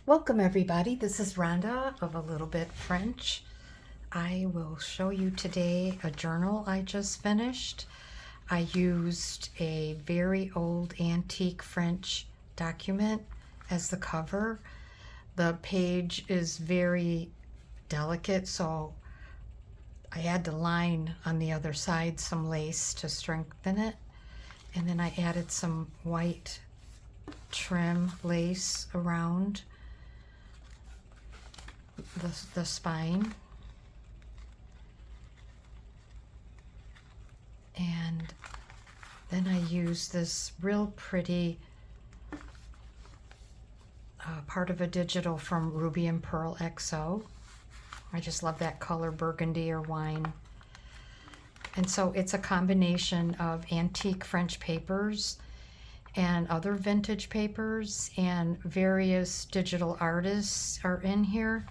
Welcome everybody, this is Rhonda of A Little Bit French. I will show you today a journal I just finished. I used a very old antique French document as the cover. The page is very delicate, so I had to line on the other side some lace to strengthen it. And then I added some white trim lace around the spine, and then I use this real pretty part of a digital from Ruby and Pearl XO. I just love that color, burgundy or wine. And so it's a combination of antique French papers and other vintage papers, and various digital artists are in here.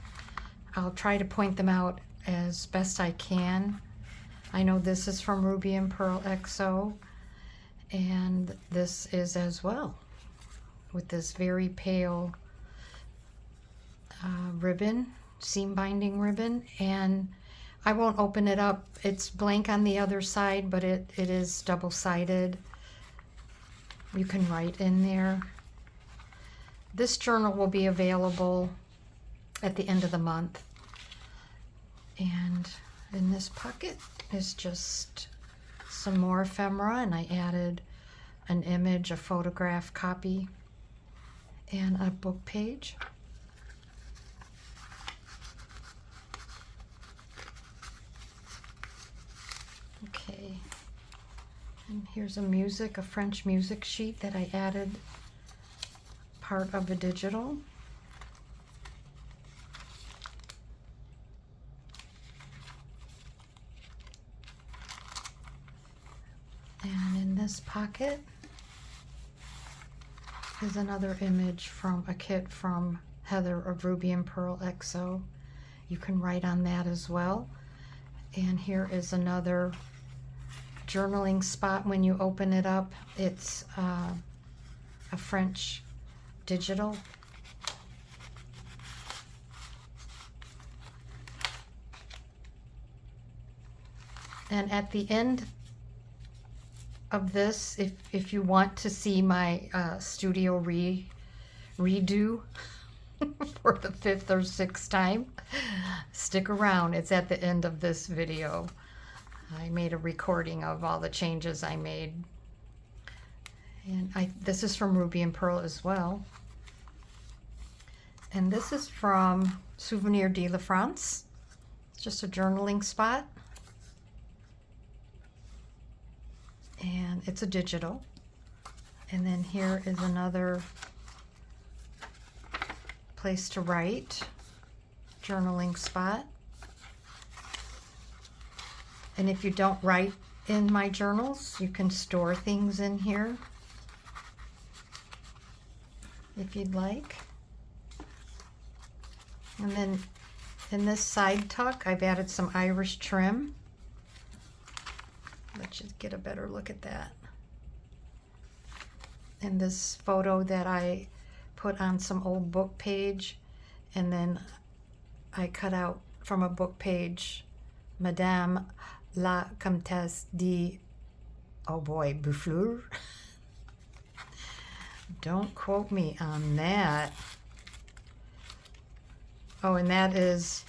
I'll try to point them out as best I can. I know this is from Ruby and Pearl XO, and this is as well, with this very pale ribbon, seam binding ribbon. And I won't open it up. It's blank on the other side, but it is double-sided. You can write in there. This journal will be available at the end of the month. And in this pocket is just some more ephemera, and I added an image, a photograph copy, and a book page. Okay, and here's a French music sheet that I added part of a digital. And in this pocket is another image from a kit from Heather of Ruby and Pearl XO. You can write on that as well. And here is another journaling spot. When you open it up, it's a French digital. And at the end of this, if you want to see my studio redo for the 5th or 6th time, stick around. It's at the end of this video. I made a recording of all the changes I made. And this is from Ruby and Pearl as well. And this is from Souvenir de la France. It's just a journaling spot. And it's a digital. And then here is another place to write, journaling spot. And if you don't write in my journals, you can store things in here if you'd like. And then in this side tuck, I've added some Irish trim. Let's just get a better look at that. And this photo that I put on some old book page, and then I cut out from a book page, Madame la Comtesse de, oh boy, Bouffleur. Don't quote me on that. Oh, and that is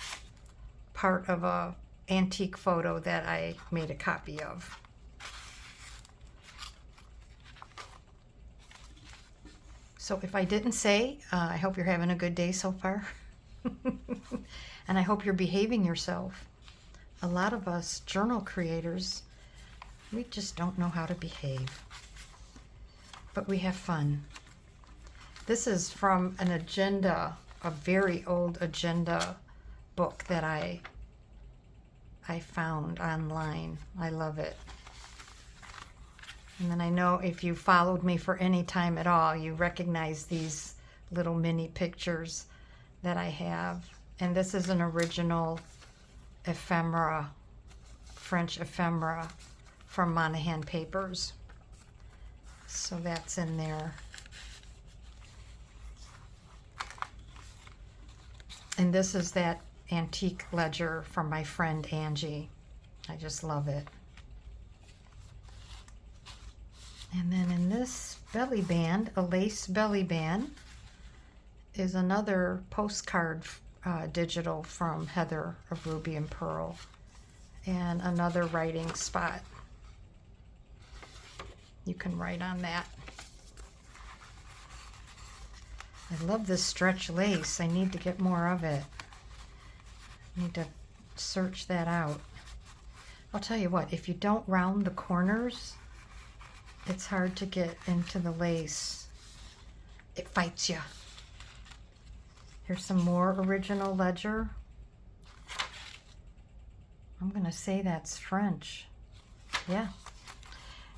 part of a antique photo that I made a copy of. So if I didn't say, I hope you're having a good day so far. And I hope you're behaving yourself. A lot of us journal creators, we just don't know how to behave. But we have fun. This is from an agenda, a very old agenda book that I found online. I love it. And then I know if you followed me for any time at all, you recognize these little mini pictures that I have. And this is an original ephemera, French ephemera from Monahan Papers. So that's in there. And this is that antique ledger from my friend Angie. I just love it. And then in this belly band, a lace belly band, is another postcard digital from Heather of Ruby and Pearl, and another writing spot. You can write on that. I love this stretch lace. I need to get more of it. I need to search that out. I'll tell you what, if you don't round the corners, it's hard to get into the lace. It fights you. Here's some more original ledger. I'm gonna say that's French. Yeah.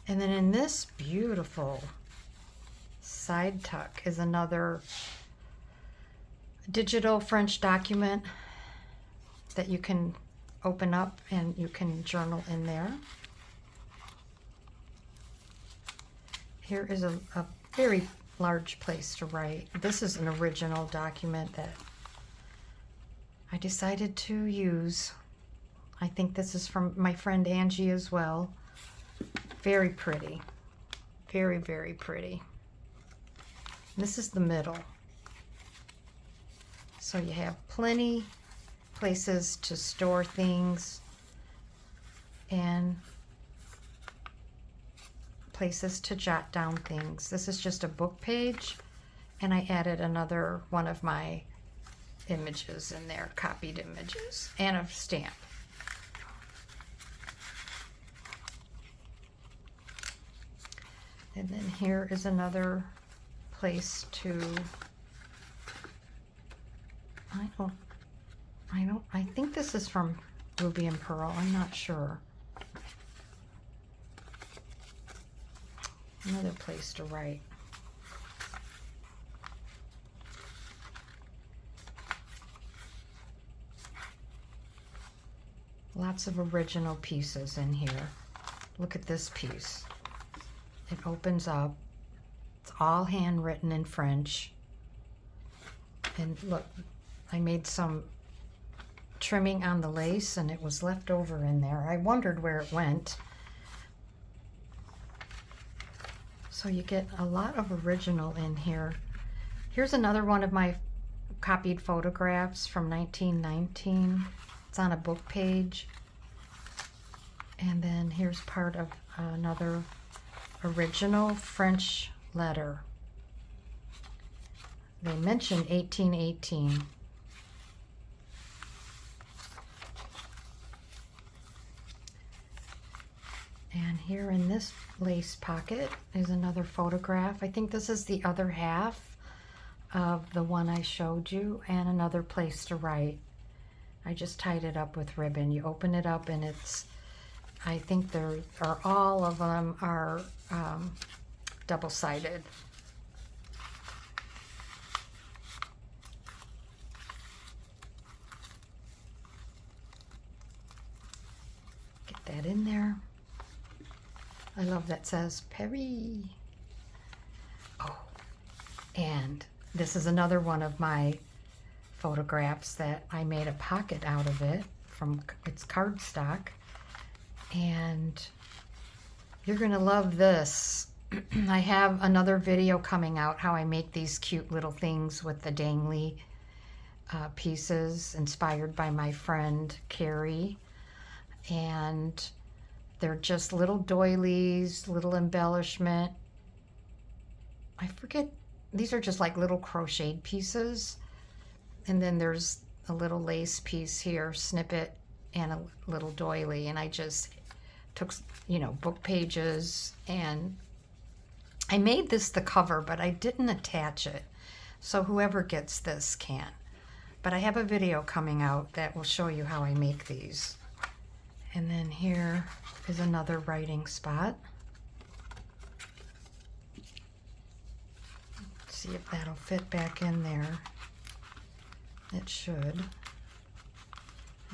And then in this beautiful side tuck is another digital French document that you can open up and you can journal in there. Here is a very large place to write. This is an original document that I decided to use. I think this is from my friend Angie as well. Very pretty. Very, very pretty. This is the middle. So you have plenty places to store things and places to jot down things. This is just a book page, and I added another one of my images in there, copied images, and a stamp. And then here is another place to, I think this is from Ruby and Pearl, I'm not sure. Another place to write. Lots of original pieces in here. Look at this piece. It opens up. It's all handwritten in French. And look, I made some trimming on the lace and it was left over in there. I wondered where it went. So you get a lot of original in here. Here's another one of my copied photographs from 1919. It's on a book page. And then here's part of another original French letter. They mention 1818. And here in this lace pocket is another photograph. I think this is the other half of the one I showed you, and another place to write. I just tied it up with ribbon. You open it up and it's, I think there are, all of them are double-sided. Get that in there. I love that says Paris. Oh, and this is another one of my photographs that I made a pocket out of it from, it's cardstock. And you're gonna love this. I have another video coming out how I make these cute little things with the dangly pieces inspired by my friend Carrie. And they're just little doilies, little embellishment. I forget, these are just like little crocheted pieces. And then there's a little lace piece here, snippet, and a little doily. And I just took, you know, book pages, and I made this the cover, but I didn't attach it. So whoever gets this can. But I have a video coming out that will show you how I make these. And then here is another writing spot. Let's see if that'll fit back in there. It should.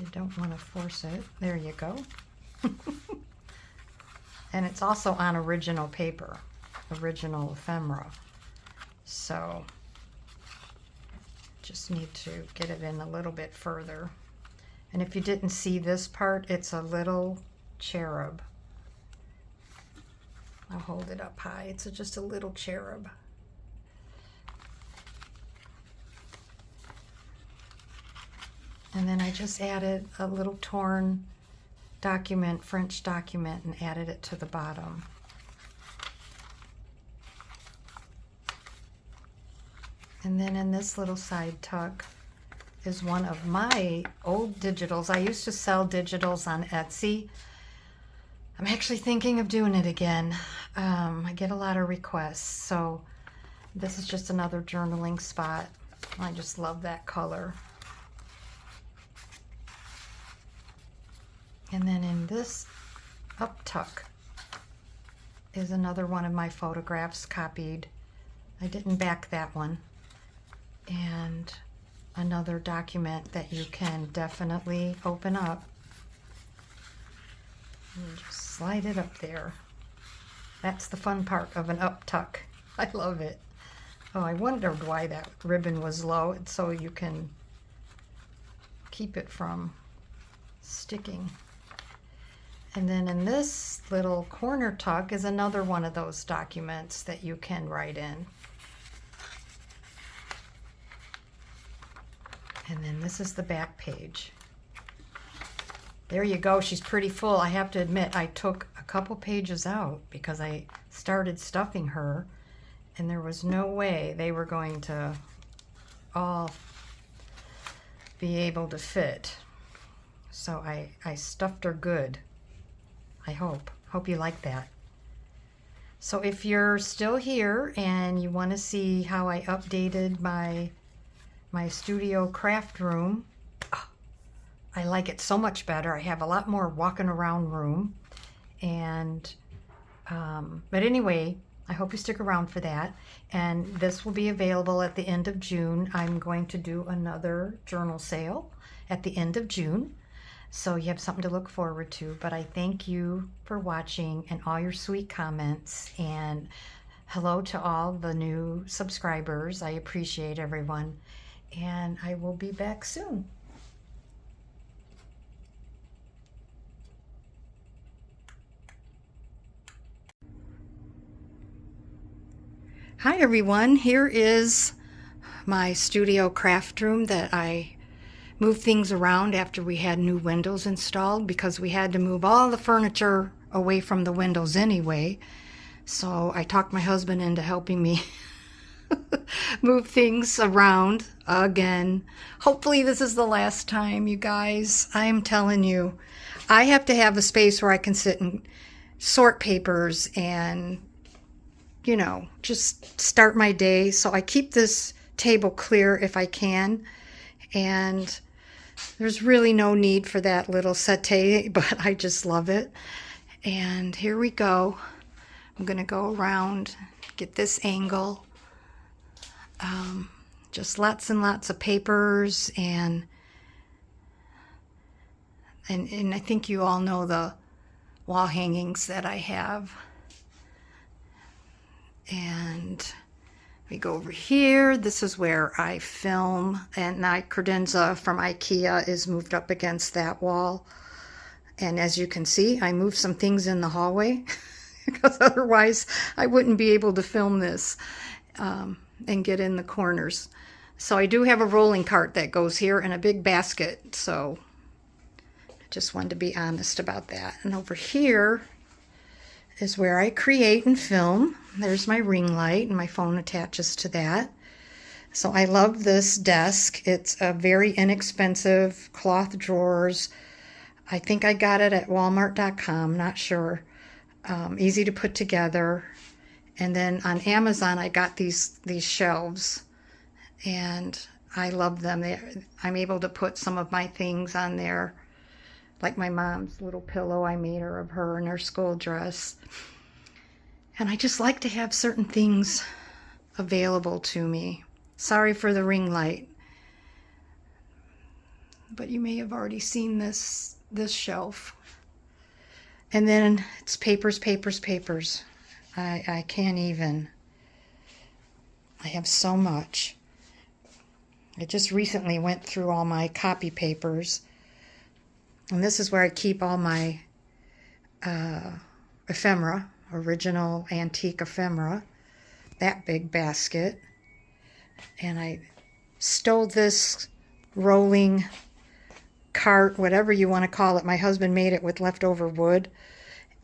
You don't want to force it. There you go. And it's also on original paper, original ephemera. So it Just need to get it in a little bit further. And if you didn't see this part, it's a little cherub. I'll hold it up high. It's just a little cherub. And then I just added a little torn document, French document, and added it to the bottom. And then in this little side tuck is one of my old digitals. I used to sell digitals on Etsy. I'm actually thinking of doing it again. I get a lot of requests, so this is just another journaling spot. I just love that color. And then in this up tuck is another one of my photographs copied. I didn't back that one. And another document that you can definitely open up. And just slide it up there. That's the fun part of an up tuck. I love it. Oh, I wondered why that ribbon was low. It's so you can keep it from sticking. And then in this little corner tuck is another one of those documents that you can write in. And then this is the back page. There you go. She's pretty full. I have to admit, I took a couple pages out because I started stuffing her, and there was no way they were going to all be able to fit. So I stuffed her good. I hope you like that. So if you're still here and you want to see how I updated my studio craft room, I like it so much better. I have a lot more walking around room. And but anyway, I hope you stick around for that. And this will be available at the end of June. I'm going to do another journal sale at the end of June. So you have something to look forward to. But I thank you for watching and all your sweet comments. And hello to all the new subscribers. I appreciate everyone. And I will be back soon. Hi everyone, here is my studio craft room that I moved things around after we had new windows installed, because we had to move all the furniture away from the windows anyway. So I talked my husband into helping me move things around again. Hopefully this is the last time, you guys. I'm telling you, I have to have a space where I can sit and sort papers and, you know, just start my day. So I keep this table clear if I can. And there's really no need for that little settee, but I just love it. And here we go. I'm going to go around, get this angle. Just lots and lots of papers, and I think you all know the wall hangings that I have. And we go over here. This is where I film, and my credenza from IKEA is moved up against that wall. And as you can see, I moved some things in the hallway because otherwise I wouldn't be able to film this and get in the corners. So I do have a rolling cart that goes here and a big basket. So I just wanted to be honest about that. And over here is where I create and film. There's my ring light, and my phone attaches to that. So I love this desk. It's a very inexpensive cloth drawers. I think I got it at Walmart.com, not sure. Easy to put together. And then on Amazon, I got these shelves, and I love them. I'm able to put some of my things on there, like my mom's little pillow I made her of her in her school dress. And I just like to have certain things available to me. Sorry for the ring light, but you may have already seen this shelf. And then it's papers, papers, papers. I can't even. I have so much. I just recently went through all my copy papers. And this is where I keep all my ephemera, original antique ephemera. That big basket. And I stole this rolling cart, whatever you want to call it. My husband made it with leftover wood.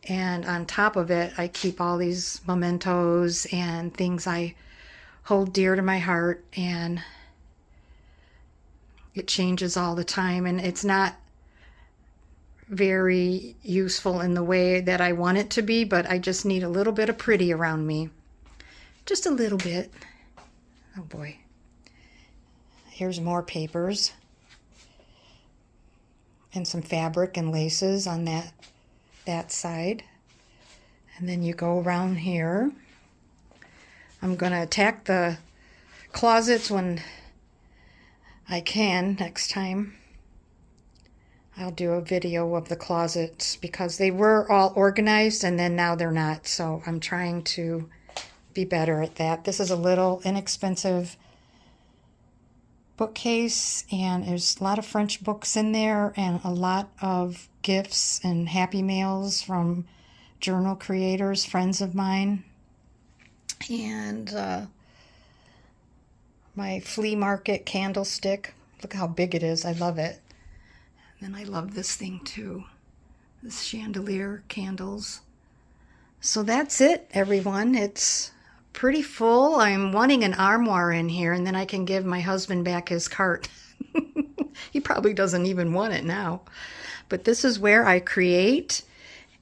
And on top of it, I keep all these mementos and things I hold dear to my heart. And it changes all the time. And it's not very useful in the way that I want it to be, but I just need a little bit of pretty around me. Just a little bit. Oh boy. Here's more papers. And some fabric and laces on that side. And then you go around here. I'm going to attack the closets when I can next time. I'll do a video of the closets because they were all organized and then now they're not. So I'm trying to be better at that. This is a little inexpensive bookcase and there's a lot of French books in there and a lot of gifts and happy mails from journal creators, friends of mine. And my flea market candlestick. Look how big it is. I love it. And I love this thing too. This chandelier candles. So that's it, everyone. It's pretty full. I'm wanting an armoire in here, and then I can give my husband back his cart. He probably doesn't even want it now. But this is where I create,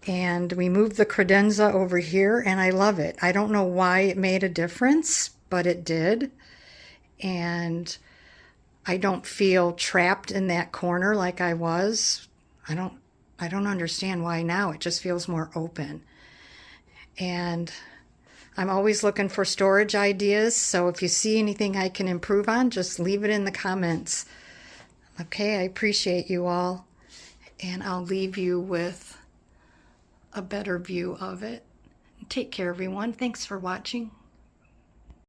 and we moved the credenza over here, and I love it. I don't know why it made a difference, but it did. And I don't feel trapped in that corner like I was. I don't understand why now. It just feels more open. And I'm always looking for storage ideas, so if you see anything I can improve on, just leave it in the comments. Okay, I appreciate you all, and I'll leave you with a better view of it. Take care, everyone. Thanks for watching.